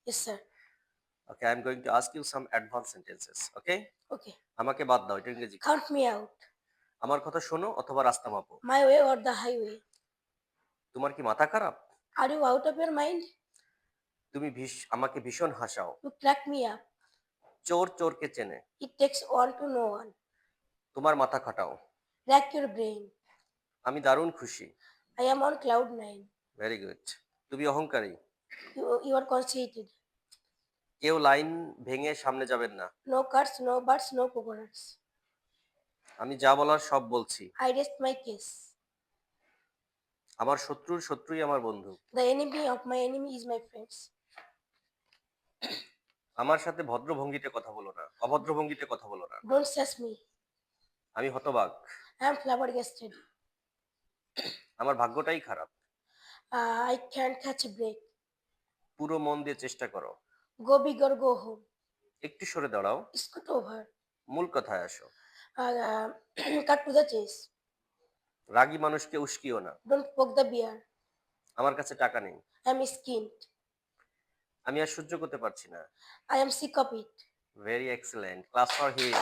Yes, sir. Okay, I'm going to ask you some advanced sentences. Okay? Okay. আমাকে বাদ দাও, এটা ইংরেজি। Count me out. আমার কথা শোনো অথবা রাস্তা মাপো। My way or the highway. তোমার কি মাথা খারাপ? Are you out of your mind? তুমি আমাকে ভীষণ হাসাও। You crack me up. চোর চোরকে চেনে। It takes one to know one. তোমার মাথা খাটাও। Rack your brain. আমি দারুণ খুশি। I am on cloud nine. Very good. তুমি অহংকারী। You are conceited. কেউ লাইন ভেঙে সামনে যাবেন না। No cuts, no buts, no coconuts. আমি যা বলার সব বলছি। I rest my case. আমার শত্রুর শত্রুই আমার বন্ধু। The enemy of my enemy is my friends. আমার সাথে ভদ্র ভঙ্গিতে কথা বলো না, অভদ্র ভঙ্গিতে কথা বলো না। Don't sass me. আমি হতবাক। I am flabbergasted. আমার ভাগ্যটাই খারাপ। I can't catch a break. পুরো মন দিয়ে চেষ্টা করো। Go big or go home. একটু সরে দাঁড়াও। Scoot over. মূল কথায় আসো। Uh, cut to the chase. রাগী মানুষকে উস্কিও না। Don't poke the bear. আমার কাছে টাকা নেই। I am skinned. আমি আর সহ্য করতে পারছি না। I am sick of it. Very excellent, class for him.